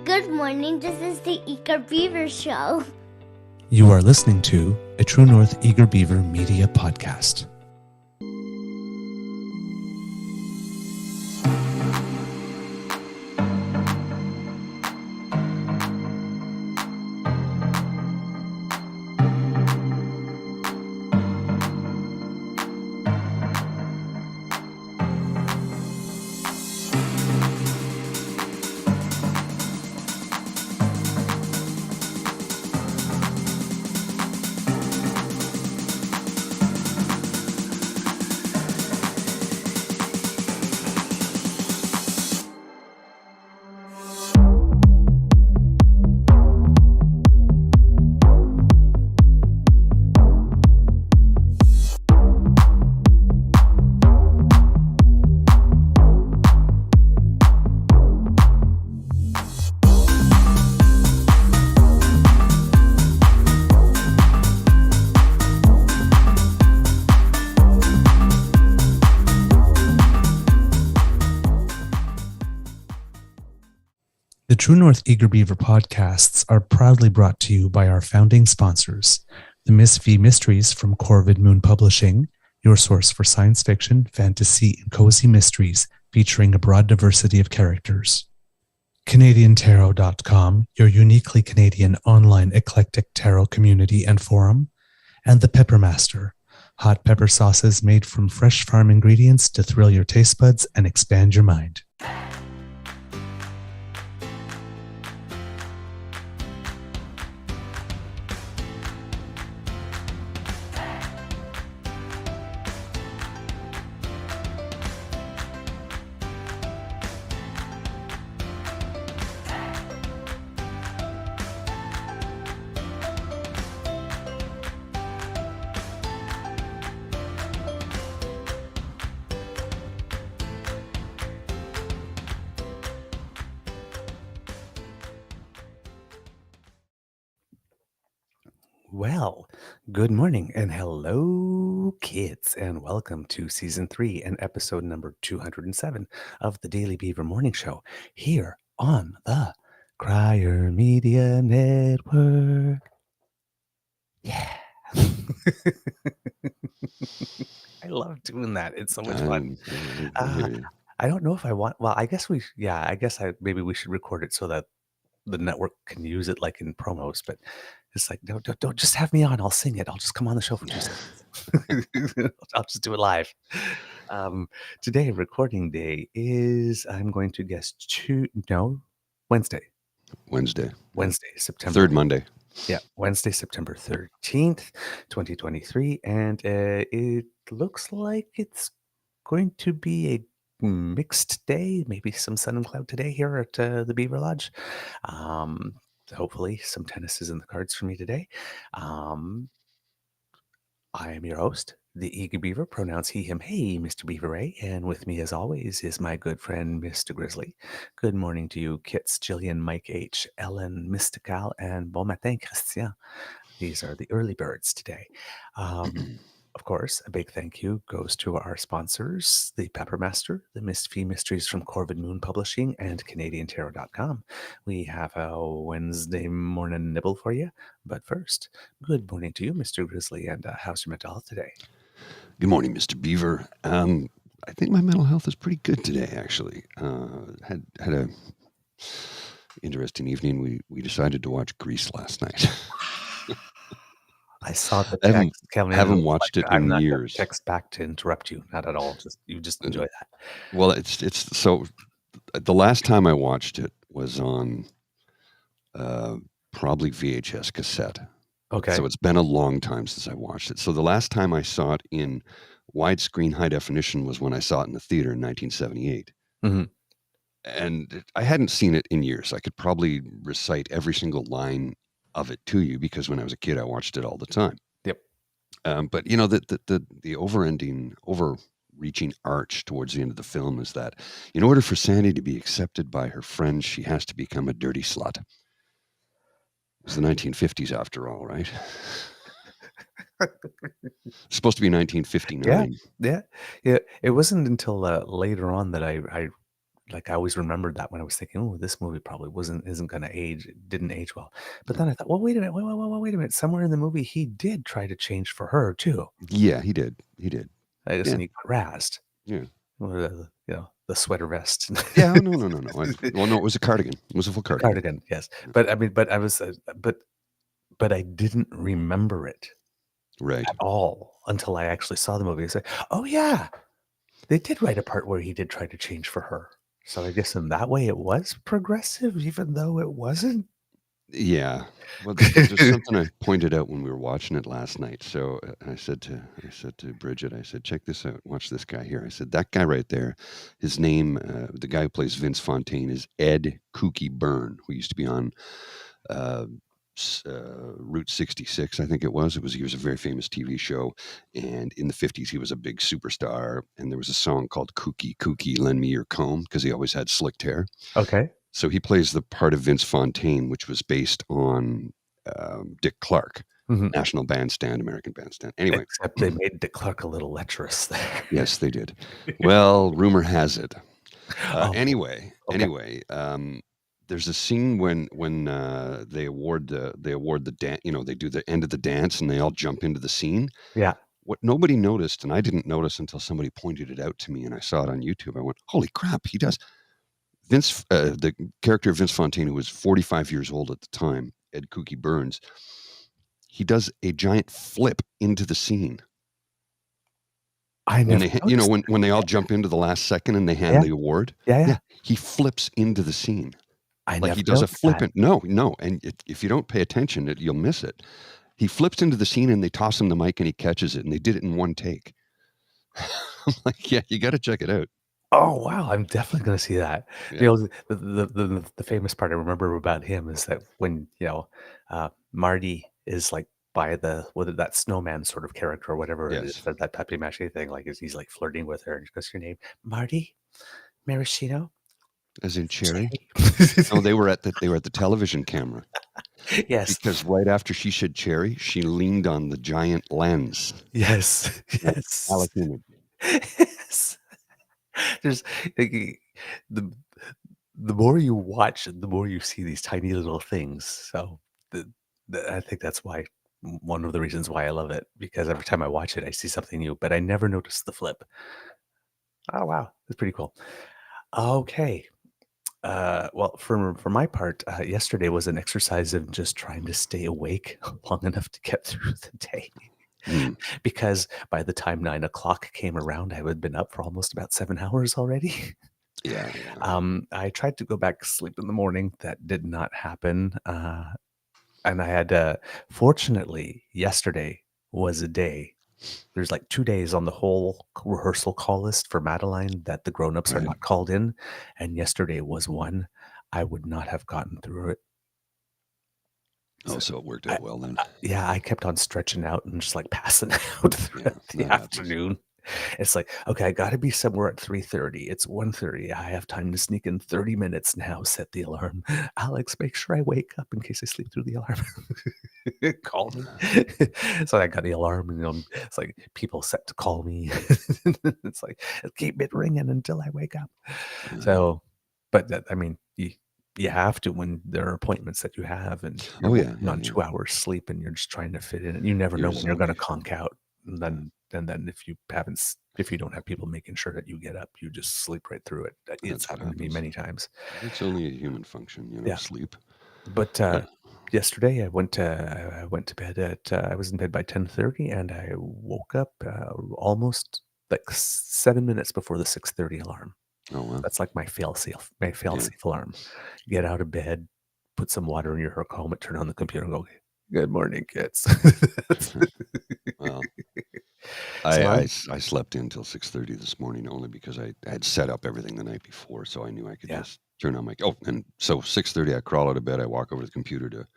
Good morning, this is the Eager Beaver Show. You are listening to a True North Eager Beaver Media Podcast. The True North Eager Beaver podcasts are proudly brought to you by our founding sponsors, the Miss V Mysteries from Corvid Moon Publishing, your source for science fiction, fantasy, and cozy mysteries featuring a broad diversity of characters. CanadianTarot.com, your uniquely Canadian online eclectic tarot community and forum, and the Pepper Master, hot pepper sauces made from fresh farm ingredients to thrill your taste buds and expand your mind. Well, good morning and hello, kids, and welcome to Season 3 and episode number 207 of the Daily Beaver Morning Show here on the Crier Media Network. Yeah. I love doing that. It's so much fun. I don't know if I want, well, I guess maybe we should record it so that the network can use it like in promos, but it's like, no, don't just have me on. I'll sing it. I'll just come on the show for 2 seconds. I'll just do it live. Today, recording day is, I'm going to guess Wednesday, September. Third Monday. Yeah, Wednesday, September 13th, 2023. And it looks like it's going to be a mixed day, maybe some sun and cloud today here at the Beaver Lodge. Hopefully some tennis is in the cards for me today. I am your host, the Eager Beaver, pronouns he, him, hey, Mr. Beaver Ray, and with me as always is my good friend, Mr. Grizzly. Good morning to you, Kits, Jillian, Mike H, Ellen, Mystical, and Bon Matin, Christian. These are the early birds today. Of course, a big thank you goes to our sponsors, the Pepper Master, the Miss V Mysteries from Corvid Moon Publishing, and CanadianTarot.com. We have a Wednesday morning nibble for you. But first, good morning to you, Mr. Grizzly, and how's your mental health today? Good morning, Mr. Beaver. I think my mental health is pretty good today, actually. Had a interesting evening. We decided to watch Grease last night. I saw the text. I haven't watched it in years. Text back to interrupt you, not at all. You just enjoy that. Well, it's so. The last time I watched it was on probably VHS cassette. Okay. So it's been a long time since I watched it. So the last time I saw it in widescreen high definition was when I saw it in the theater in 1978. Mm-hmm. And I hadn't seen it in years. I could probably recite every single line of it to you because when I was a kid, I watched it all the time. Yep. But you know, the overreaching arch towards the end of the film is that in order for Sandy to be accepted by her friends, she has to become a dirty slut. It was the 1950s after all, right? It's supposed to be 1959. Yeah. It wasn't until later on that I like I always remembered that when I was thinking, oh, this movie probably isn't going to age, it didn't age well. But then I thought, well, wait a minute, wait a minute. Somewhere in the movie, he did try to change for her too. Yeah, he did. He did. I guess, Yeah. and he got razzed. Yeah. The sweater vest. Yeah. No. Well, no, it was a cardigan. It was a full cardigan. Cardigan, yes. But I mean, but I was, but I didn't remember it Right. at all until I actually saw the movie. I said, oh yeah, they did write a part where he did try to change for her. So I guess in that way it was progressive, even though it wasn't. Yeah. Well, there's something I pointed out when we were watching it last night. So I said to Bridget, I said, check this out. Watch this guy here. I said, that guy right there, his name, the guy who plays Vince Fontaine, is Ed Kooky Byrne, who used to be on Route 66, I think it was. He was a very famous TV show, and in the 50s he was a big superstar. And there was a song called "Kooky Kooky, Lend Me Your Comb" because he always had slicked hair. Okay. So he plays the part of Vince Fontaine, which was based on Dick Clark, National Bandstand, American Bandstand. Anyway, except they made Dick Clark a little lecherous there. Yes, they did. Well, rumor has it. Oh, Anyway, okay. there's a scene when they award the dance. They do the end of the dance and they all jump into the scene. Yeah. What nobody noticed, and I didn't notice until somebody pointed it out to me, and I saw it on YouTube. I went, "Holy crap!" He does. Vince, the character of Vince Fontaine, who was 45 years old at the time, Ed Kooky Burns, he does a giant flip into the scene. I never When they all jump into the last second and they hand the award. Yeah. He flips into the scene. He does a noticed flip. that. No. And if you don't pay attention, you'll miss it. He flips into the scene and they toss him the mic and he catches it. And they did it in one take. I'm like, yeah, you got to check it out. Oh wow, I'm definitely going to see that. Yeah. The famous part I remember about him is that when Marty is like by whether that snowman sort of character or whatever it is, that Pepe Mache thing, like he's like flirting with her and she goes, "Your name, Marty Maraschino?" As in Cherry? No, they were at the television camera. Yes. Because right after she said Cherry, she leaned on the giant lens. Yes. Alec image. Yes. There's the more you watch, the more you see these tiny little things. So I think that's why one of the reasons why I love it, because every time I watch it, I see something new, but I never noticed the flip. Oh wow, that's pretty cool. Okay. Well, for my part, yesterday was an exercise of just trying to stay awake long enough to get through the day. Because by the time 9 o'clock came around, I had been up for almost about 7 hours already. Yeah. I tried to go back to sleep in the morning. That did not happen. And I had, fortunately, yesterday was a day. There's like 2 days on the whole rehearsal call list for Madeline that the grown-ups are not called in. And yesterday was one. I would not have gotten through it. Oh, so it worked out well then. Yeah, I kept on stretching out and just like passing out throughout the afternoon. It's like, okay, I got to be somewhere at 3:30. It's 1:30. I have time to sneak in 30 minutes now. Set the alarm. Alex, make sure I wake up in case I sleep through the alarm. Call me. So I got the alarm, and it's like people set to call me. It's like, keep it ringing until I wake up. So, but I mean, you have to when there are appointments that you have, and you're on 2 hours sleep, and you're just trying to fit in, and you never know when you're going to conk out, and then if you don't have people making sure that you get up, you just sleep right through it. It's happened to me many times. It's only a human function, sleep. But yesterday I went to bed at I was in bed by 10:30, and I woke up almost like 7 minutes before the 6:30 alarm. Oh wow. That's like my fail-safe alarm. Get out of bed, put some water in your hair comb, turn on the computer, and go, "Good morning, kids." Well, I slept in till 6:30 this morning only because I had set up everything the night before, so I knew I could just turn on my. Oh, and so 6:30 I crawl out of bed. I walk over to the computer to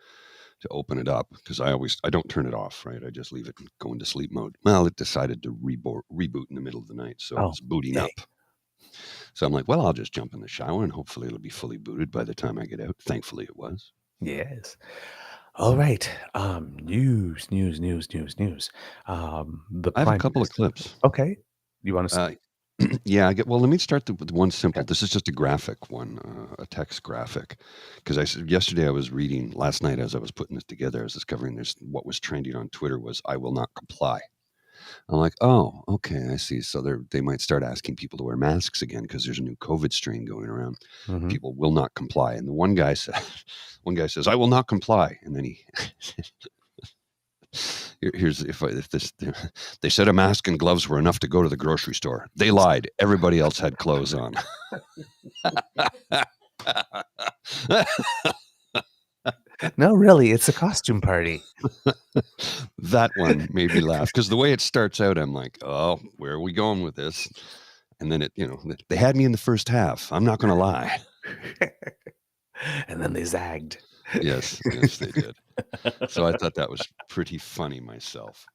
open it up because I don't turn it off, right? I just leave it and go into sleep mode. Well, it decided to reboot in the middle of the night, so it's booting up. So I'm like, well, I'll just jump in the shower and hopefully it'll be fully booted by the time I get out. Thankfully, it was. Yes. All right. News. I have a couple of clips. Okay. You want to? Yeah, well, let me start with one simple. This is just a graphic one, a text graphic, because yesterday I was reading, last night as I was putting this together, I was discovering what was trending on Twitter was "I will not comply." I'm like, oh, okay, I see. So they might start asking people to wear masks again because there's a new COVID strain going around. Mhm. People will not comply, and the one guy says, "I will not comply," and then he here's if this they said a mask and gloves were enough to go to the grocery store. They lied. Everybody else had clothes on. No, really, it's a costume party. That one made me laugh because the way it starts out, I'm like, oh, where are we going with this? And then they had me in the first half. I'm not going to lie. And then they zagged. Yes, they did. So I thought that was pretty funny myself.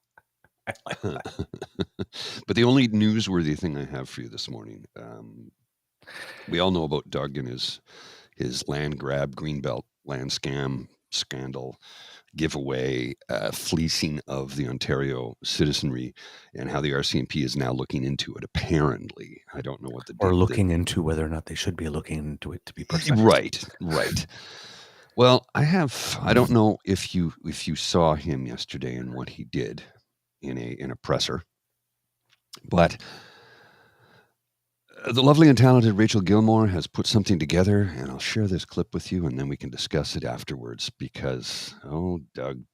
But the only newsworthy thing I have for you this morning, we all know about Doug and his land grab, greenbelt land scandal, giveaway, fleecing of the Ontario citizenry, and how the RCMP is now looking into it. Apparently, I don't know what Or looking into whether or not they should be looking into it, to be precise. Right. Well, I don't know if you saw him yesterday and what he did in a presser, but the lovely and talented Rachel Gilmore has put something together, and I'll share this clip with you, and then we can discuss it afterwards because, oh, Doug.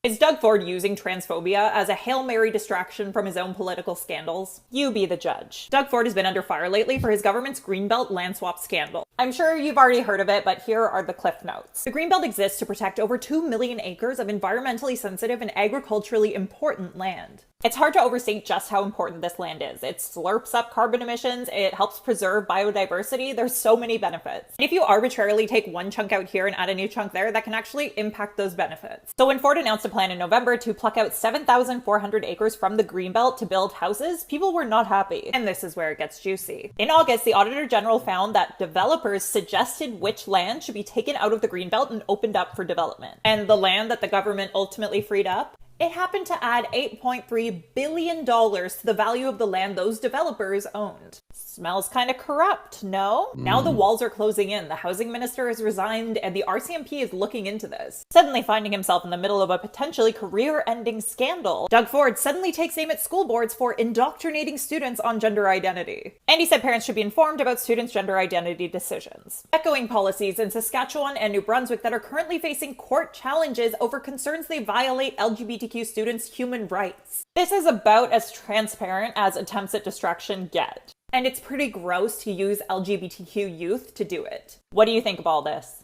Is Doug Ford using transphobia as a Hail Mary distraction from his own political scandals? You be the judge. Doug Ford has been under fire lately for his government's Greenbelt land swap scandal. I'm sure you've already heard of it, but here are the cliff notes. The Greenbelt exists to protect over 2 million acres of environmentally sensitive and agriculturally important land. It's hard to overstate just how important this land is. It slurps up carbon emissions, it helps preserve biodiversity, there's so many benefits. And if you arbitrarily take one chunk out here and add a new chunk there, that can actually impact those benefits. So when Ford announced a plan in November to pluck out 7,400 acres from the Greenbelt to build houses, people were not happy. And this is where it gets juicy. In August, the Auditor General found that developers suggested which land should be taken out of the Greenbelt and opened up for development. And the land that the government ultimately freed up, it happened to add $8.3 billion to the value of the land those developers owned. Smells kind of corrupt, no? Now the walls are closing in, the housing minister has resigned, and the RCMP is looking into this. Suddenly finding himself in the middle of a potentially career-ending scandal, Doug Ford suddenly takes aim at school boards for indoctrinating students on gender identity. And he said parents should be informed about students' gender identity decisions. Echoing policies in Saskatchewan and New Brunswick that are currently facing court challenges over concerns they violate LGBTQ students' human rights. This is about as transparent as attempts at distraction get. And it's pretty gross to use LGBTQ youth to do it. What do you think of all this?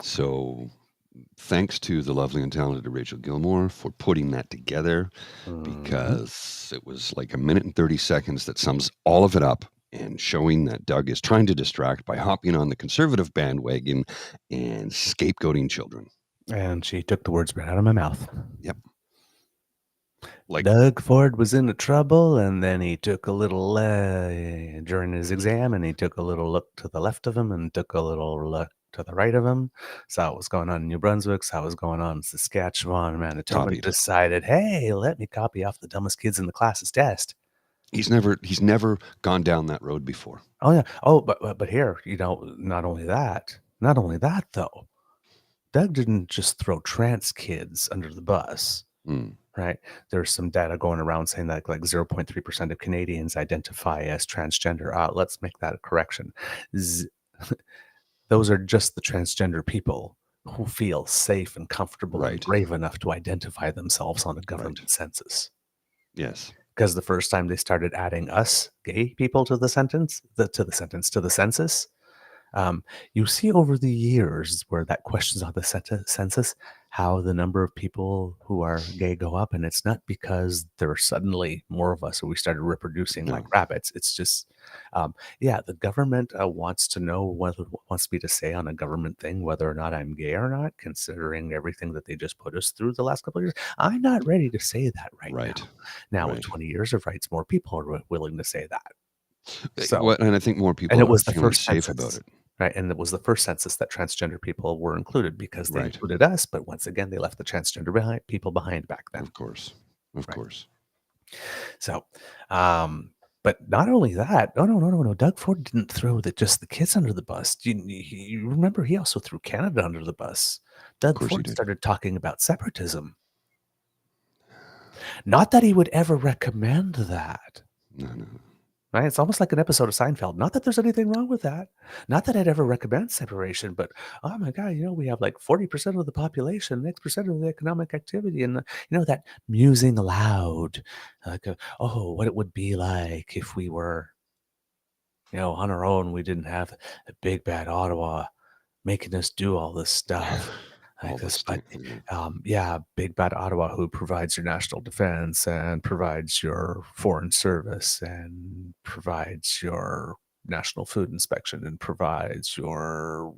So, thanks to the lovely and talented Rachel Gilmore for putting that together, because it was like a minute and 30 seconds that sums all of it up and showing that Doug is trying to distract by hopping on the conservative bandwagon and scapegoating children. And she took the words right out of my mouth. Yep. Like Doug Ford was into trouble, and then he took a little during his exam, and he took a little look to the left of him and took a little look to the right of him. Saw what was going on in New Brunswick, saw what was going on in Saskatchewan. Manitoba decided, hey, let me copy off the dumbest kids in the class's test. He's never gone down that road before. Oh yeah. Oh, but here, not only that though, Doug didn't just throw trans kids under the bus. Right. There's some data going around saying that like 0.3% of Canadians identify as transgender. Let's make that a correction. Those are just the transgender people who feel safe and comfortable and brave enough to identify themselves on a government census. Yes. Because the first time they started adding us gay people to the census, you see over the years where that questions on the census, how the number of people who are gay go up, and it's not because there are suddenly more of us, so we started reproducing like rabbits. It's just, the government wants to know wants me to say on a government thing whether or not I'm gay or not, considering everything that they just put us through the last couple of years. I'm not ready to say that right now. With 20 years of rights, more people are willing to say that. So, and I think more people and it was are the first safe census, about it. right? And it was the first census that transgender people were included because they included us, but once again, they left the transgender people behind back then. Of course. So, but not only that, no. Doug Ford didn't throw just the kids under the bus. You remember he also threw Canada under the bus. Of Doug course he Ford did. started talking about separatism. Not that he would ever recommend that. No. Right? It's almost like an episode of Seinfeld. Not that there's anything wrong with that. Not that I'd ever recommend separation, but oh my God, we have like 40% of the population, X% of the economic activity, and that musing aloud, like, what it would be like if we were, on our own. We didn't have a big bad Ottawa making us do all this stuff like All this. this But yeah. big bad Ottawa, who provides your national defense and provides your foreign service and provides your national food inspection and provides your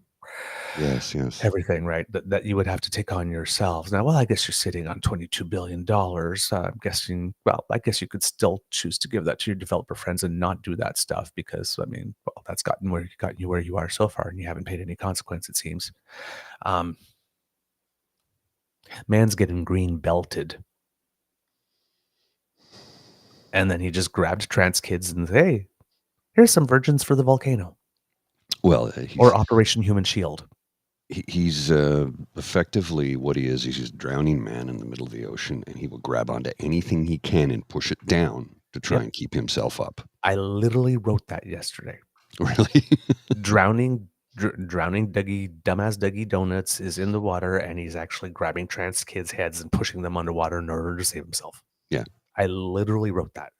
Yes. everything, right? That you would have to take on yourselves. Now, well, I guess you're sitting on $22 billion. I'm guessing, well, I guess you could still choose to give that to your developer friends and not do that stuff because, I mean, well, that's gotten you where you are so far and you haven't paid any consequence, it seems. Man's getting green belted. And then he just grabbed trans kids and said, hey, here's some virgins for the volcano. Well, or Operation Human Shield. He's effectively what he is. He's a drowning man in the middle of the ocean, and he will grab onto anything he can and push it down to try and keep himself up. I literally wrote that yesterday. Really? Drowning dumbass Dougie Donuts is in the water, and he's actually grabbing trans kids' heads and pushing them underwater in order to save himself. Yeah. I literally wrote that.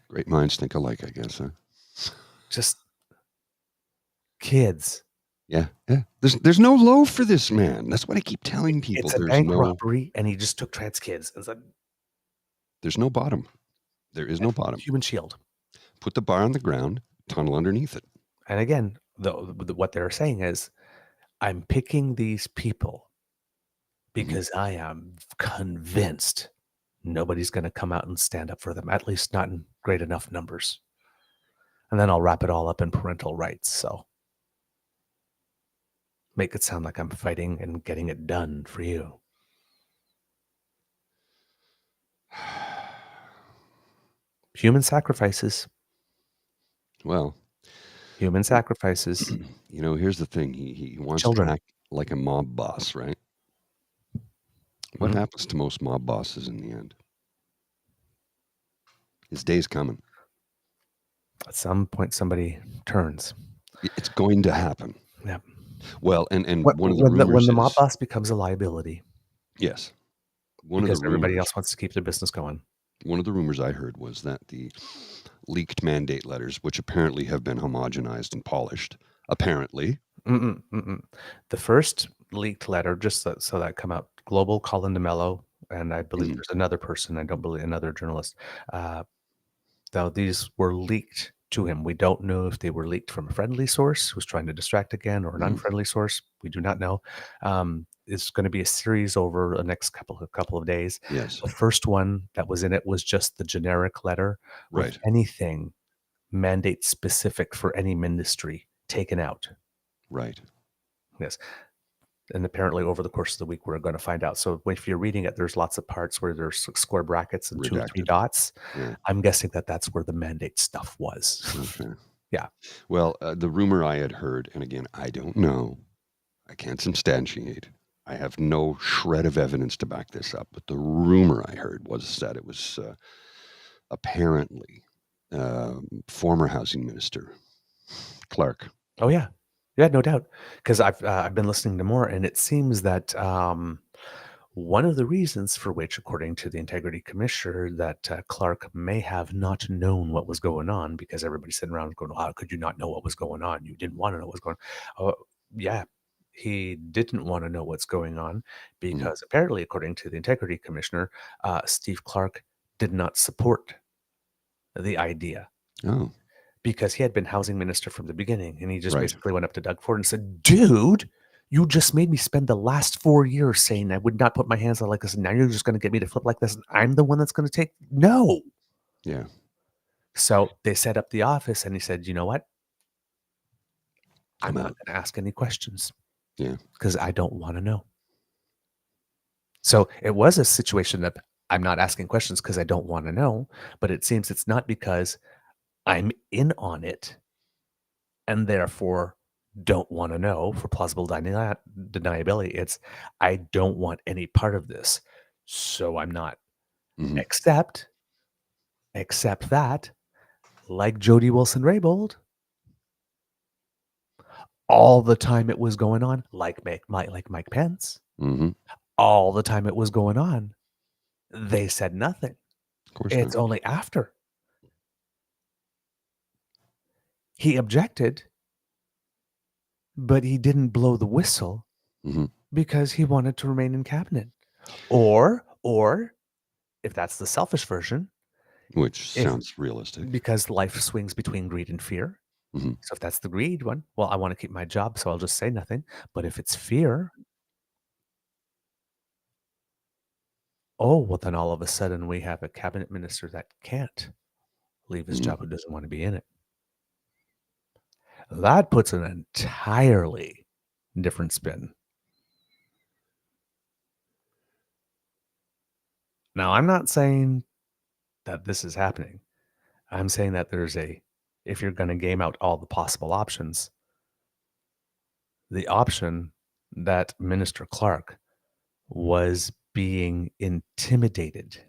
Great minds think alike, I guess. Huh? Just kids. Yeah. There's no low for this man. That's what I keep telling people. It's a bank robbery, and he just took trans kids. And said, there's no bottom. There is no bottom. Human shield. Put the bar on the ground, tunnel underneath it. And again, what they're saying is, I'm picking these people because I am convinced nobody's going to come out and stand up for them, at least not in great enough numbers. And then I'll wrap it all up in parental rights. So make it sound like I'm fighting and getting it done for you. Human sacrifices. Well, human sacrifices. Here's the thing. He wants Children. to act like a mob boss, right? What happens to most mob bosses in the end? His day's coming. At some point, somebody turns. It's going to happen. Yeah. Well, and one of the rumors when the mob boss becomes a liability. Yes. Because everybody else wants to keep their business going. One of the rumors I heard was that the leaked mandate letters, which apparently have been homogenized and polished, apparently. The first leaked letter, just so that come out, Global Colin DeMello, and I believe there's another person, I don't believe another journalist, though these were leaked to him. We don't know if they were leaked from a friendly source who's trying to distract again or an unfriendly source. We do not know. It's going to be a series over the next couple of days. Yes. The first one that was in it was just the generic letter with anything mandate specific for any ministry taken out. Right. Yes. And apparently over the course of the week, we're going to find out. So if you're reading it, there's lots of parts where there's square brackets and 2 or 3 dots. Yeah. I'm guessing that's where the mandate stuff was. Okay. Yeah. Well, the rumor I had heard, and again, I don't know, I can't substantiate. I have no shred of evidence to back this up, but the rumor I heard was that it was apparently former housing minister Clark. Oh yeah, no doubt. Because I've been listening to more, and it seems that one of the reasons for which, according to the Integrity Commissioner, that Clark may have not known what was going on, because everybody's sitting around going, "How could you not know what was going on? You didn't want to know what was going on." Yeah. He didn't want to know what's going on because apparently, according to the Integrity Commissioner, Steve Clark did not support the idea. Oh. Because he had been housing minister from the beginning. And he just basically went up to Doug Ford and said, dude, you just made me spend the last 4 years saying I would not put my hands on like this. And now you're just going to get me to flip like this. And I'm the one that's going to take. No. Yeah. So they set up the office and he said, you know what? I'm not going to ask any questions. Yeah. Because I don't want to know. So it was a situation that I'm not asking questions because I don't want to know, but it seems it's not because I'm in on it and therefore don't want to know for plausible deniability. It's I don't want any part of this, so I'm not. Mhm. Except that, like Jody Wilson-Raybould, all the time it was going on, like Mike Pence, Mhm. all the time it was going on, they said nothing. Of course It's not. only after he objected, but he didn't blow the whistle Mhm. because he wanted to remain in cabinet. Or if that's the selfish version, Which if sounds realistic. because life swings between greed and fear. Mhm. So if that's the greed one, well, I want to keep my job, so I'll just say nothing. But if it's fear, oh, well, then all of a sudden we have a cabinet minister that can't leave his Mhm. job, who doesn't want to be in it. That puts an entirely different spin. Now, I'm not saying that this is happening. I'm saying that if you're going to game out all the possible options, the option that Minister Clark was being intimidated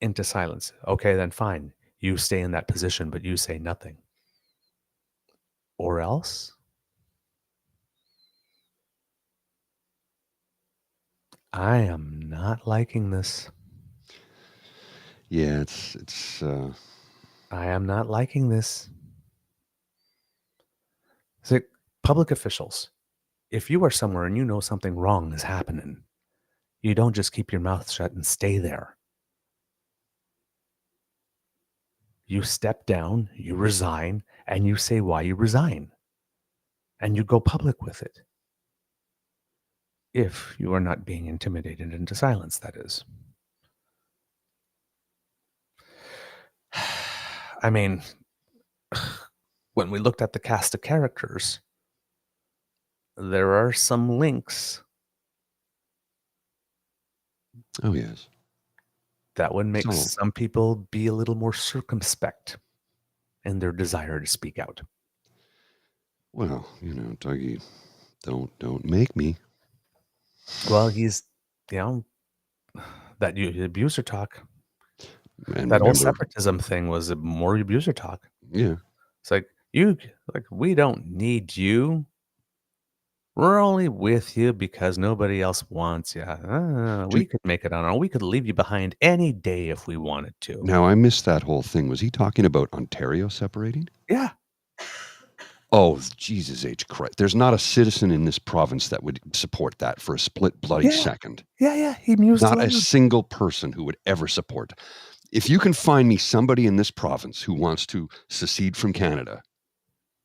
into silence. Okay, then fine. You stay in that position, but you say nothing. Or else I am not liking this. Yeah, it's I am not liking this. So, public officials, if you are somewhere and you know something wrong is happening, you don't just keep your mouth shut and stay there. You step down, you resign, and you say why you resign. And you go public with it. If you are not being intimidated into silence, that is. I mean, when we looked at the cast of characters, there are some links oh yes. that would make So some people be a little more circumspect in their desire to speak out. well, Dougie, don't make me. Well, he's, you know, that abuser talk, And that whole remember, separatism thing was more abuser talk. yeah. It's like, we don't need you. We're only with you because nobody else wants you. Do, We could make it on our own. We could leave you behind any day if we wanted to. now I missed that whole thing. Was he talking about Ontario separating? Yeah. Oh, Jesus H. Christ. There's not a citizen in this province that would support that for a split bloody Yeah. second. Yeah. He mused Not a aloud. single person who would ever support. If you can find me somebody in this province who wants to secede from Canada,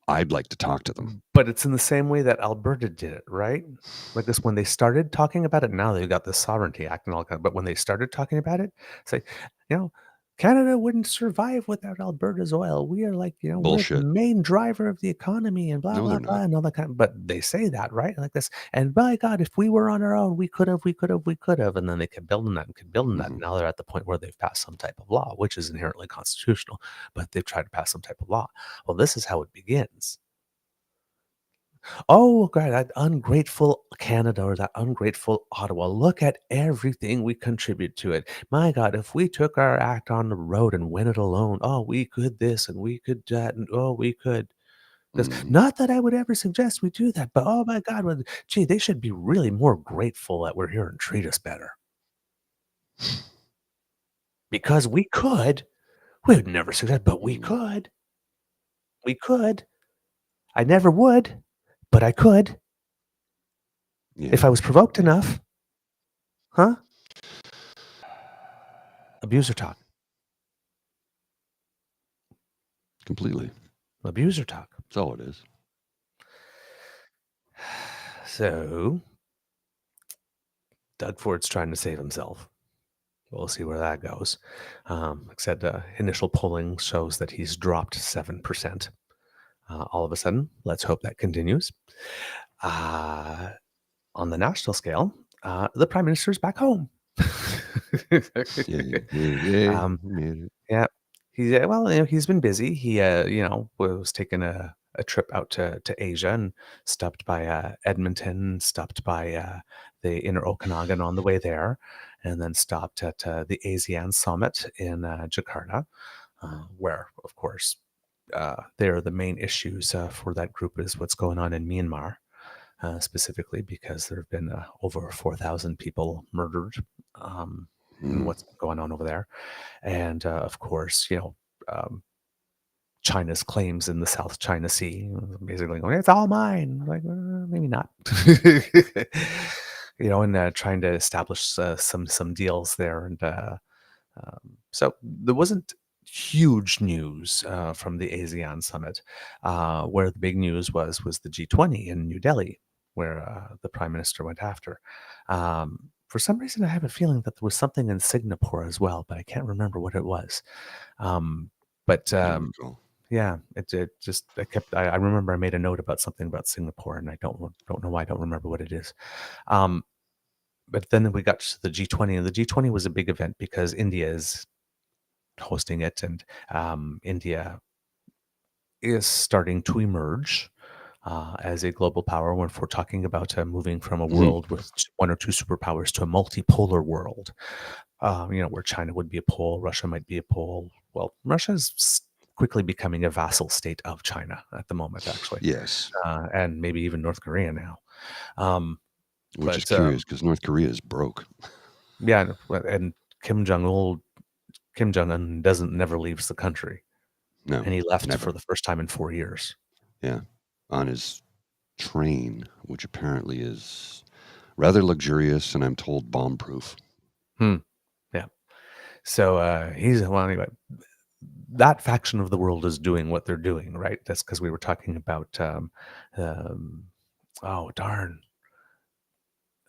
I'd like to talk to them. But it's in the same way that Alberta did it, right? Like this, when they started talking about it, now they've got the Sovereignty Act and all that. But when they started talking about it, it's like, Canada wouldn't survive without Alberta's oil. We are like, we're the Bullshit. main driver of the economy and blah, No, blah, they're blah, not. and all that kind of, but they say that, right? Like this. And by God, if we were on our own, we could have. And then they kept building that and kept building that. Mhm. Now they're at the point where they've passed some type of law, which is inherently constitutional, but they've tried to pass some type of law. Well, this is how it begins. Oh, God, that ungrateful Canada or that ungrateful Ottawa. Look at everything we contribute to it. My God, if we took our act on the road and went it alone, oh, we could this and we could that, and oh, we could this. Mhm. Not that I would ever suggest we do that, but oh my God, gee, they should be really more grateful that we're here and treat us better. Because we could. We would never suggest, but we could. We could. I never would, but I could. Yeah. If I was provoked enough. Huh? Abuser talk. Completely. Abuser talk. That's all it is. So, Doug Ford's trying to save himself. We'll see where that goes. Except initial polling shows that he's dropped 7%. All of a sudden, let's hope that continues. On the national scale, the prime minister's back home. Yeah. um, Made it. yeah, he's been busy. He was taking a trip out to Asia and stopped by Edmonton, stopped by the Inner Okanagan on the way there, and then stopped at the ASEAN summit in Jakarta, where, of course, there the main issues for that group is what's going on in Myanmar, specifically because there have been over 4,000 people murdered, and what's going on over there. And of course, um, China's claims in the South China Sea, basically going, it's all mine. Like, maybe not. And trying to establish some deals there. And so there wasn't huge news from the ASEAN summit. Where the big news was the G20 in New Delhi, where the prime minister went after. For some reason, I have a feeling that there was something in Singapore as well, but I can't remember what it was. But I recall. yeah, it just I remember I made a note about something about Singapore, and I don't know why I don't remember what it is. But then we got to the G20, and the G20 was a big event because India is hosting it, and India is starting to emerge as a global power. When we're talking about moving from a world with one or two superpowers to a multipolar world, where China would be a pole, Russia might be a pole. Well, Russia is quickly becoming a vassal state of China at the moment, actually. Yes. And maybe even North Korea now. Which is curious because North Korea is broke. Yeah, and Kim Jong-un never leaves the country. No, and he left never. for the first time in 4 years. Yeah, on his train, which apparently is rather luxurious and I'm told bomb-proof. Yeah. So anyway, that faction of the world is doing what they're doing, right? That's because we were talking about the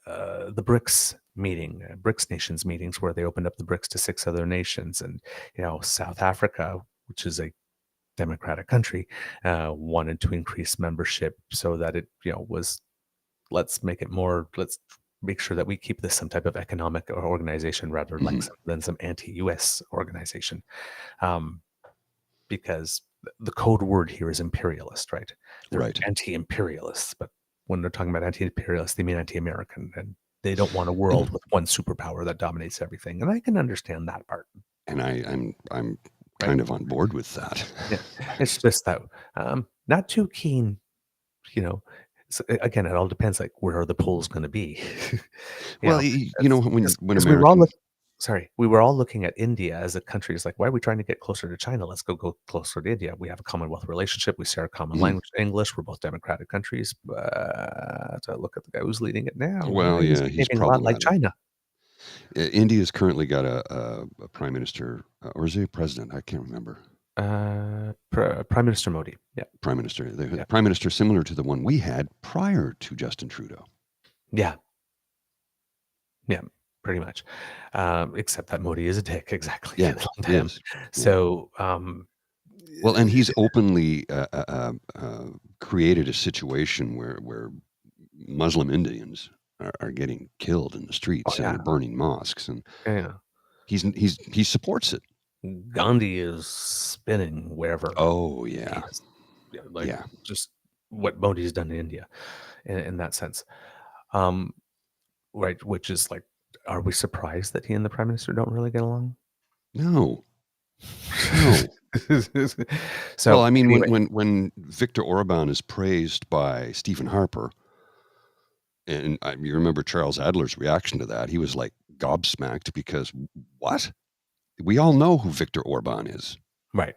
BRICS meeting, BRICS nations meetings, where they opened up the BRICS to 6 other nations, and South Africa, which is a democratic country, wanted to increase membership so that it was, let's make sure that we keep this some type of economic organization rather than some anti-US organization, because the code word here is imperialist, right? They're Right. anti-imperialists, but when they're talking about anti-imperialists, they mean anti-American, and they don't want a world with one superpower that dominates everything. And I can understand that part. And I'm kind of on board with that. Yeah, it's just that not too keen. So again, it all depends, like, where are the polls going to be? Well, when Americans, we were all looking at India as a country. It's like, why are we trying to get closer to China? Let's go closer to India. We have a Commonwealth relationship. We share a common language, English. We're both democratic countries. But look at the guy who's leading it now. Well, He's yeah, he's behaving a lot like problematic. China. India's currently got a prime minister, or is he a president? I can't remember. Prime Minister Modi. Yeah. Prime minister. The prime minister similar to the one we had prior to Justin Trudeau. Yeah. Yeah, pretty much. Except that Modi is a dick. Exactly. Yeah. Yes. So, well, and he's openly created a situation where Muslim Indians are getting killed in the streets and are burning mosques, and he supports it. Gandhi is spinning wherever. Oh yeah, just what Modi's done in India, in that sense, right? Which is like, are we surprised that he and the prime minister don't really get along? No. So, well, I mean, anyway. when Viktor Orban is praised by Stephen Harper, and you remember Charles Adler's reaction to that, he was like gobsmacked because what? We all know who Viktor Orban is. Right.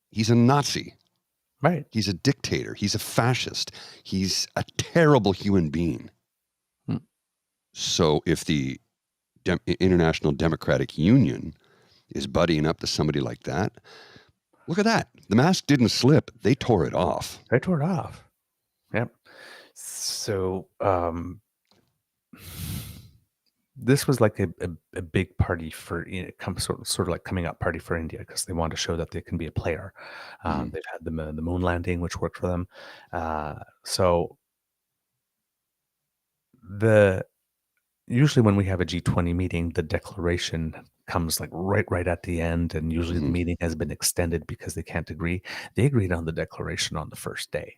He's a Nazi. Right. He's a dictator. He's a fascist. He's a terrible human being. So if the International Democratic Union is buddying up to somebody like that, look at that. The mask didn't slip. They tore it off. Yep. So this was like a big party for sort of like coming up party for India, because they want to show that they can be a player. They've had the moon landing, which worked for them. So Usually when we have a G20 meeting, the declaration comes like right at the end, and usually the Mhm. meeting has been extended because they can't agree. They agreed on the declaration on the first day.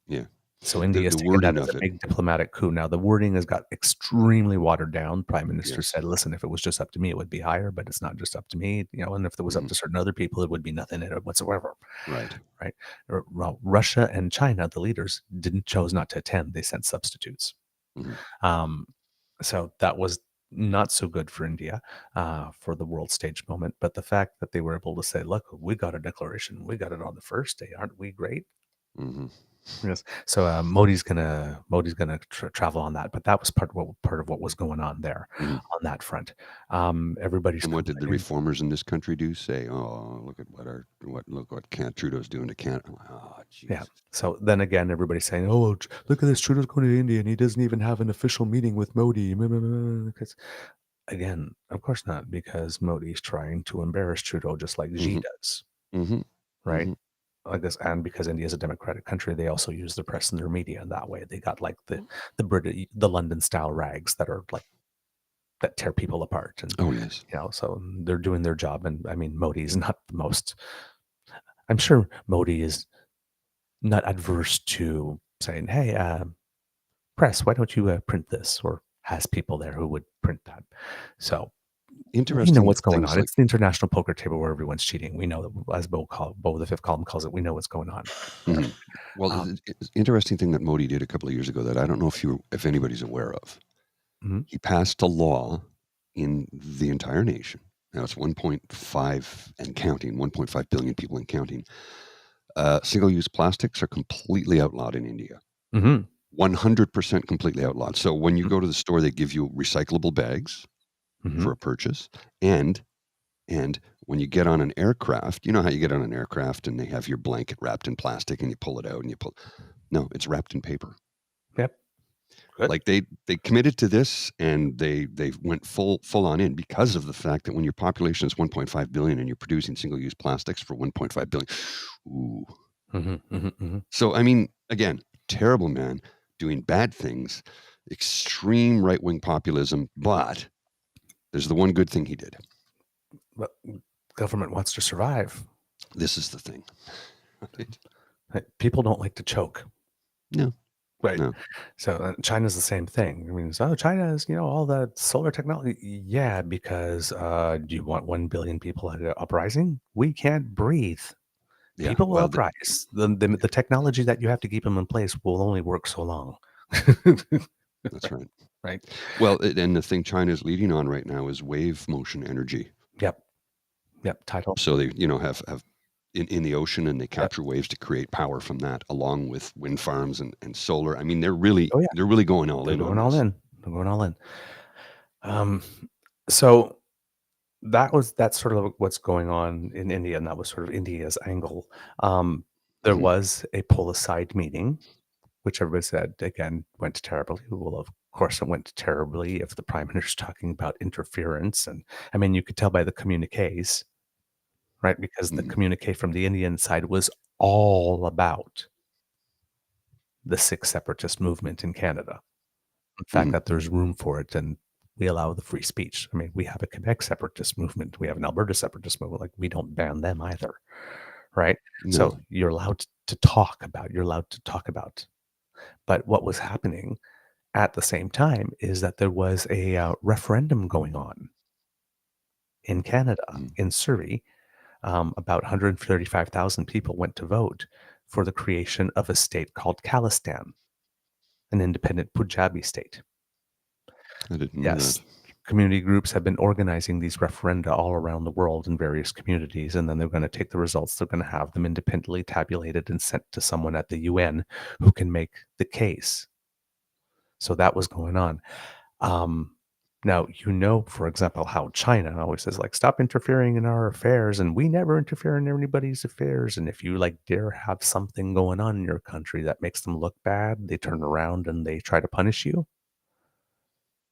Yeah. So India has The taken that wording as a of it. big diplomatic coup. Now the wording has got extremely watered down. Prime Minister Yes. said, "Listen, if it was just up to me, it would be higher, but it's not just up to me, and if it was up Mhm. to certain other people, it would be nothing in it whatsoever." Right. Right? Well, Russia and China, the leaders, chose not to attend. They sent substitutes. Mhm. Um, so that was not so good for India for the world stage moment. But the fact that they were able to say, "Look, we got a declaration. We got it on the first day. Aren't we great?" Mhm. Yes. So Modi's gonna travel on that, but that was part of what was going on there Mhm. on that front. Everybody's And what did the complaining. reformers in this country do? Say, "Oh, look what Trudeau's doing to Canada." Oh, Yeah. Jesus. So then again, everybody's saying, "Oh, well, look at this! Trudeau's going to India, and he doesn't even have an official meeting with Modi." Because again, of course not, because Modi's trying to embarrass Trudeau just like Xi Mhm. does, Mhm. right? Mhm. I guess, and because India is a democratic country, they also use the press and their media in that way. They got like the London style rags that are like that tear people apart, and Oh, yes. so they're doing their job. And I mean, Modi is not the most. I'm sure Modi is not adverse to saying, "Hey, press, why don't you print this?" or has people there who would print that. So we know Interesting what's going things on. like It's the international poker table where everyone's cheating. We know that, as Bo the fifth column calls it. We know what's going on there. Mhm. Well, Um, it's interesting thing that Modi did a couple of years ago that I don't know if anybody's aware of. mhm, He passed a law in the entire nation. Now it's 1.5 and counting, 1.5 billion people and counting. Single-use plastics are completely outlawed in India. mhm, 100% completely outlawed. So when you mhm, go to the store, they give you recyclable bags mhm. for a purchase, and and when you get on an aircraft, you know how you get on an aircraft and they have your blanket wrapped in plastic and you pull it out and you pull. No, it's wrapped in paper. Yep. Good. Like they committed to this and they went full on in because of the fact that when your population is 1.5 billion and you're producing single-use plastics for 1.5 billion. Ooh. Mhm, mhm, mhm. So I mean, again, terrible man doing bad things, extreme right-wing populism, but there's the one good thing he did. But government wants to survive. This is the thing. Right? Right? People don't like to choke. No, Right. no. So China's the same thing. I mean, so China is, all the solar technology. Yeah, because do you want 1 billion people at an uprising? We can't breathe. Yeah, People will well, uprise. The technology that you have to keep them in place will only work so long. that's right. Right. Well, and the thing China's leading on right now is wave motion energy. Yep. Yep. Title. So they, have in the ocean and they Yep. capture waves to create power from that, along with wind farms and solar. I mean, Oh yeah. they're really going all They're in on going all this. in. They're going all in. Um, so that's sort of what's going on in India, and that was sort of India's angle. There Mhm. was a pull aside meeting, which everybody said again went terribly. Well, of course, it went terribly if the prime minister's talking about interference, and I mean, you could tell by the communiques, right? Because the Mhm. communique from the Indian side was all about the Sikh separatist movement in Canada. In fact, Mhm. that there's room for it, and we allow the free speech. I mean, we have a Quebec separatist movement. We have an Alberta separatist movement. Like, we don't ban them either, right? So No. you're allowed to talk about. You're allowed to talk about. But what was happening at the same time is that there was a referendum going on in Canada, Mhm. in Surrey. About 135,000 people went to vote for the creation of a state called Khalistan, an independent Punjabi state. I didn't know that. Yes, community groups have been organizing these referenda all around the world in various communities, and then they're going to take the results. They're going to have them independently tabulated and sent to someone at the UN who can make the case. So that was going on. Um, Now, for example, how China always says, like, stop interfering in our affairs, and we never interfere in anybody's affairs. And if you like dare have something going on in your country that makes them look bad, they turn around and they try to punish you.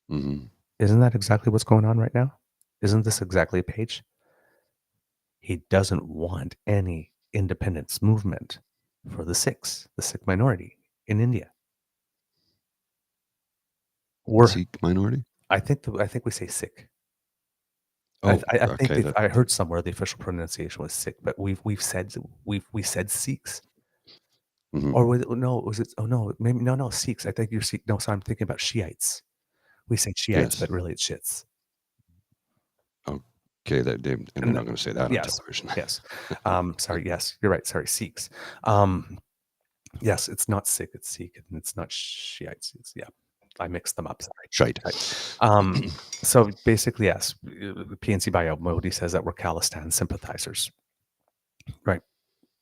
Mhm. Isn't that exactly what's going on right now? Isn't this exactly a page? He doesn't want any independence movement for the Sikh minority in India. We're Sikh minority? I think we say Sikh. Oh, I think okay. I heard somewhere the official pronunciation was Sikh, but we said Sikhs. Mhm. Or was it? Oh no, maybe no Sikhs. I think you're Sikh. No, sorry, I'm thinking about Shiites. We say Shiites, Yes. but really it's shits. Okay, and we're And not going to say that on yes, television. yes. Sorry, yes, you're right. Sorry, Sikhs. Yes, it's not Sikh, it's Sikh, and it's not Shiites. I mixed them up. Sorry. Shite. Right. So basically, yes, PNC bio Modi says that we're Khalistan sympathizers, right?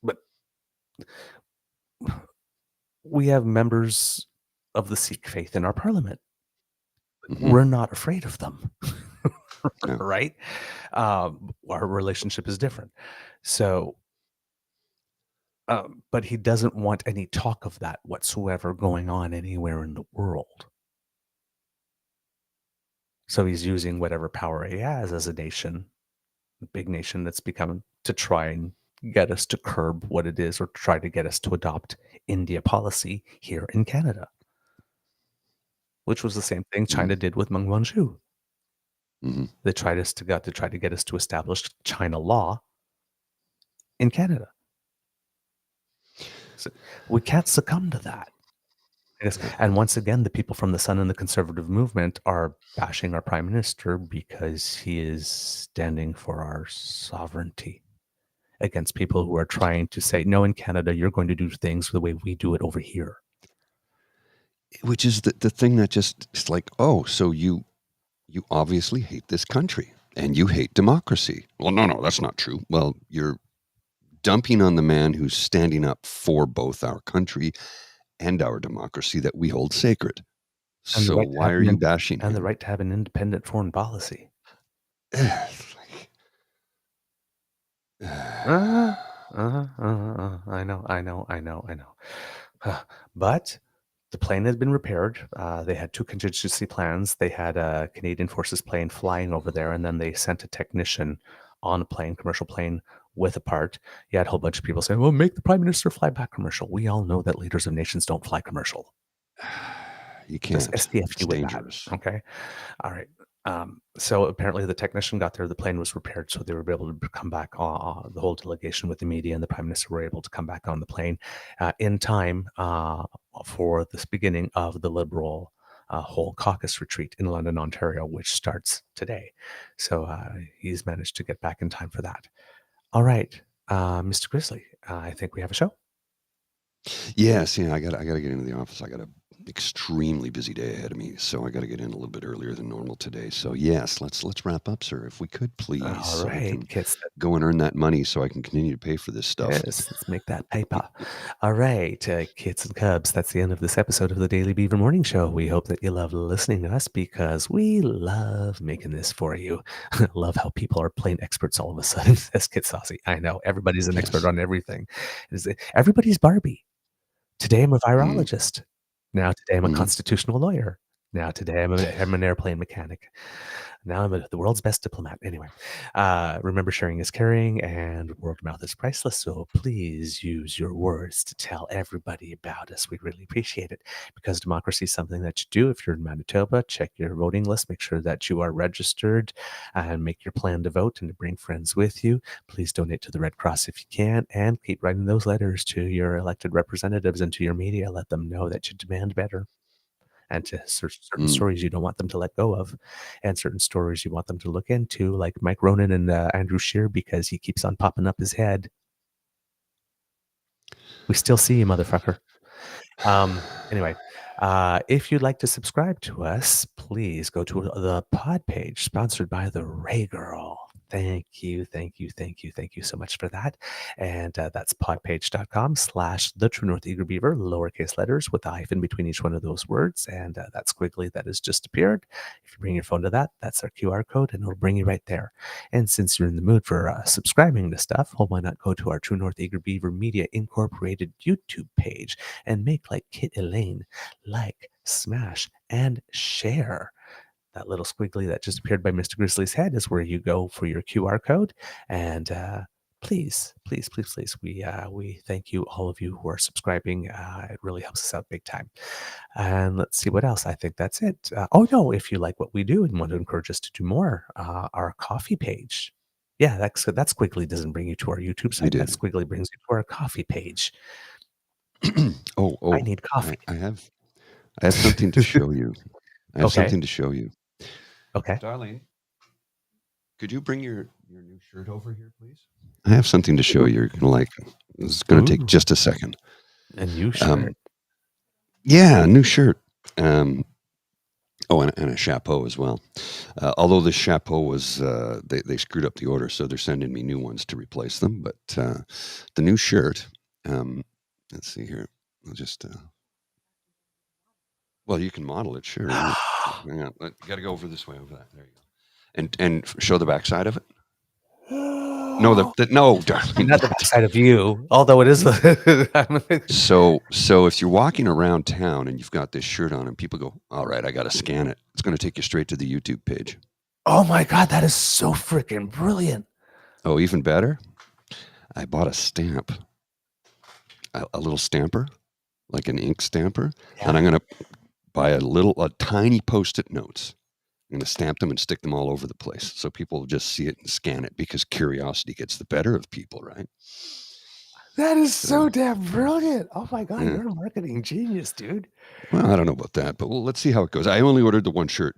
But we have members of the Sikh faith in our parliament. Mhm. We're not afraid of them, No. right? Our relationship is different. So, but he doesn't want any talk of that whatsoever going on anywhere in the world. So he's using whatever power he has as a nation, a big nation that's become, to try and get us to curb what it is or try to get us to adopt India policy here in Canada, which was the same thing China did with Meng Wanzhou. Mhm. They tried to try to get us to establish China law in Canada. So we can't succumb to that. And once again, the people from the Sun and the conservative movement are bashing our prime minister because he is standing for our sovereignty against people who are trying to say, no, in Canada, you're going to do things the way we do it over here. Which is the thing that just, it's like, oh, so you obviously hate this country and you hate democracy. Well, no, that's not true. Well, you're dumping on the man who's standing up for both our country and our democracy that we hold sacred. And So why are you bashing and the him? right to have an independent foreign policy. I know. But the plane had been repaired. They had 2 contingency plans. They had a Canadian Forces plane flying over there, and then they sent a technician on a plane, commercial plane, with a part. You had a whole bunch of people saying, well, make the prime minister fly back commercial. We all know that leaders of nations don't fly commercial. You Does can't. SDF It's with dangerous. that? Okay. All right. So apparently the technician got there, the plane was repaired, so they were able to come back. The whole delegation with the media and the prime minister were able to come back on the plane in time for this beginning of the Liberal whole caucus retreat in London, Ontario, which starts today. So he's managed to get back in time for that. All right, Mr. Grizzly, I think we have a show. Yes, I got to get into the office. I got an extremely busy day ahead of me, so I got to get in a little bit earlier than normal today. So yes, let's wrap up, sir, if we could, please. All so I right, can kids. go and earn that money, so I can continue to pay for this stuff. Yes, let's make that paper. All right, kids and cubs, that's the end of this episode of the Daily Beaver Morning Show. We hope that you love listening to us because we love making this for you. Love how people are plain experts all of a sudden. That's Kid Saucy. I know, everybody's an expert Yes. on everything. Everybody's Barbie. Today I'm a virologist. Now today I'm a constitutional lawyer. Now today I'm an airplane mechanic. Now I'm the world's best diplomat. Anyway, remember, sharing is caring and word of mouth is priceless. So please use your words to tell everybody about us. We really appreciate it because democracy is something that you do. If you're in Manitoba, check your voting list. Make sure that you are registered and make your plan to vote and to bring friends with you. Please donate to the Red Cross if you can and keep writing those letters to your elected representatives and to your media. Let them know that you demand better. And to certain stories you don't want them to let go of, and certain stories you want them to look into, like Mike Ronan and Andrew Scheer, because he keeps on popping up his head. We still see you, motherfucker. Anyway, if you'd like to subscribe to us, please go to the pod page sponsored by the Ray Girl. Thank you so much for that. And that's podpage.com/the True North Eager Beaver, lowercase letters with a hyphen between each one of those words. And that squiggly that has just appeared. If you bring your phone to that, that's our QR code and it'll bring you right there. And since you're in the mood for subscribing to stuff, well, why not go to our True North Eager Beaver Media Incorporated YouTube page and make like Kit Elaine, like, smash, and share. That little squiggly that just appeared by Mr. Grizzly's head is where you go for your QR code and please, please, please, please, we thank you, all of you who are subscribing. It really helps us out big time. And let's see what else. I think that's it. Oh no, if you like what we do and want to encourage us to do more, our coffee page. Yeah, that squiggly doesn't bring you to our YouTube site. That did. squiggly brings you to our coffee page. Oh, I need coffee. I have something to show you. I have Okay. something to show you. Okay. Darlene, could you bring your new shirt over here, please? I have something to show you. You're gonna like. It's gonna take Ooh. just a second. A new shirt. Yeah, a new shirt. Oh, and a chapeau as well. Although the chapeau was, they screwed up the order, so they're sending me new ones to replace them. But the new shirt, let's see here. I'll just, well, you can model it, sure. Hang on, you got to go over this way, over that. There you go. And show the backside of it. No, no, darling. Not the backside of you, although it is. So if you're walking around town and you've got this shirt on and people go, all right, I got to scan it. It's going to take you straight to the YouTube page. Oh my God, that is so freaking brilliant. Oh, even better. I bought a stamp, a little stamper, like an ink stamper. Yeah. And I'm going to buy a tiny Post-it notes. I'm going to stamp them and stick them all over the place so people will just see it and scan it, because curiosity gets the better of people, right? That is so damn brilliant. Oh my God, you're a marketing genius, dude. Well, I don't know about that, but let's see how it goes. I only ordered the one shirt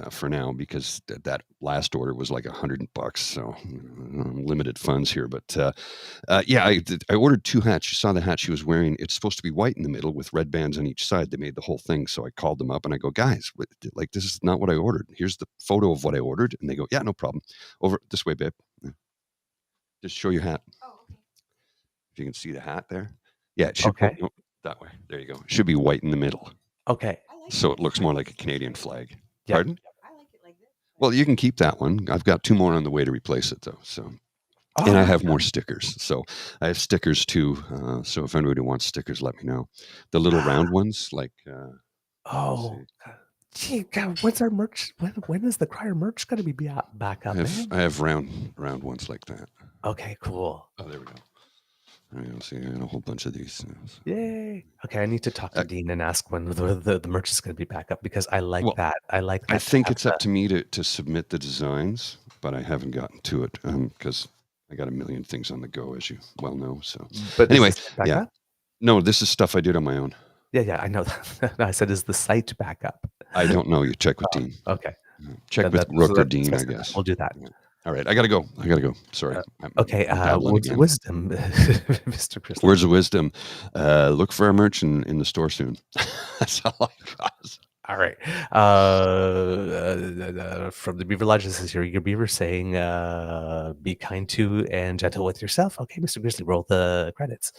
for now, because that last order was like $100, so limited funds here. But yeah, I ordered 2 hats. You saw the hat she was wearing. It's supposed to be white in the middle with red bands on each side. They made the whole thing, so I called them up and I go, guys, like, this is not what I ordered. Here's the photo of what I ordered, and they go, yeah, no problem. Over this way, babe. Just show your hat. Oh, okay. If you can see the hat there. Yeah, it should go that way. There you go. It should be white in the middle. Okay. So it looks more like a Canadian flag. Yep. Pardon? I like it like this. Well, you can keep that one. I've got 2 more on the way to replace it, though. So, and I have more stickers. So I have stickers too. So if anybody wants stickers, let me know. The little round ones, like. Gee, God, when's our merch? When is the Crier merch going to be back up? I have round ones like that. Okay, cool. Oh, there we go. I see a whole bunch of these. Yay! Okay, I need to talk to Dean and ask when the merch is going to be back up, because I like that. I like that. I think it's up to me to submit the designs, but I haven't gotten to it because I got a million things on the go, as you well know. So, but anyway, yeah. Up? No, this is stuff I did on my own. Yeah, I know that. I said, is the site back up? I don't know. You check with Dean. Okay. Check with Rook or Dean, I guess. We'll do that. Yeah. All right, I gotta go. Sorry. Okay. Words of wisdom, Mr. Chris. Words of wisdom. Look for our merch in the store soon. That's all I got. All right. From the Beaver Lodge, this is your Beaver saying, "Be kind to and gentle with yourself." Okay, Mr. Grizzly, roll the credits.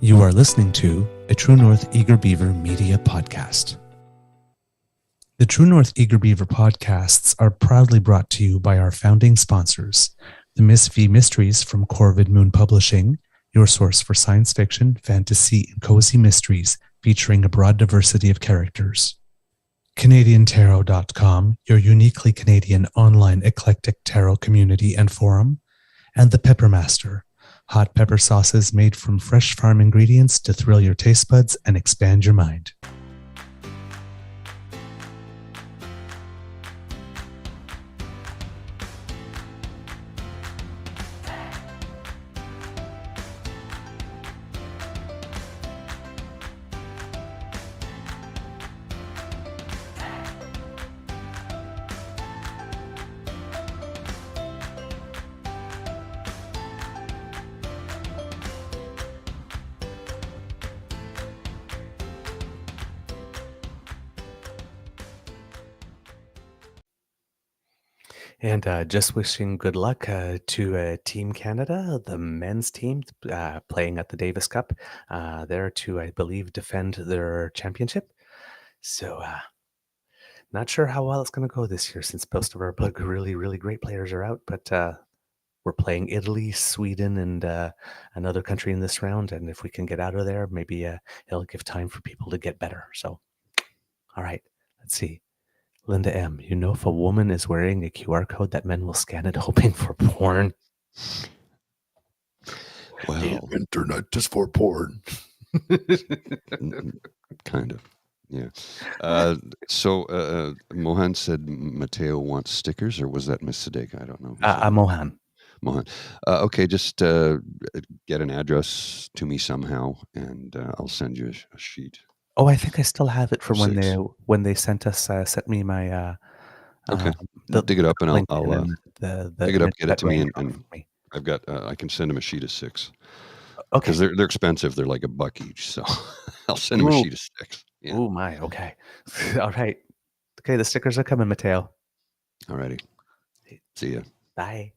You are listening to a True North Eager Beaver media podcast. The True North Eager Beaver podcasts are proudly brought to you by our founding sponsors, the Miss V Mysteries from Corvid Moon Publishing, your source for science fiction, fantasy, and cozy mysteries featuring a broad diversity of characters. CanadianTarot.com, your uniquely Canadian online eclectic tarot community and forum, and the Peppermaster, hot pepper sauces made from fresh farm ingredients to thrill your taste buds and expand your mind. And just wishing good luck to Team Canada, the men's team playing at the Davis Cup. There to, I believe, defend their championship. So not sure how well it's going to go this year, since most of our really, really great players are out. But we're playing Italy, Sweden, and another country in this round. And if we can get out of there, maybe it'll give time for people to get better. So, all right, let's see. Linda M., you know if a woman is wearing a QR code that men will scan it hoping for porn? Well, internet is for porn. kind of. Yeah. So Mohan said Mateo wants stickers, or was that Miss Sadeka? I don't know. Mohan. Mohan. Okay, just get an address to me somehow, and I'll send you a sheet. Oh, I think I still have it from Six. when they sent me my Okay. Dig it up, and link I'll and the dig it up, image get it that to me, Ryan and got for me. I've got I can send them a sheet of 6 Okay. because they're expensive. They're like $1 each, so I'll send them a sheet of 6. Yeah. Oh my. Okay. All right. Okay, the stickers are coming, Mateo. Alrighty. See ya. Bye.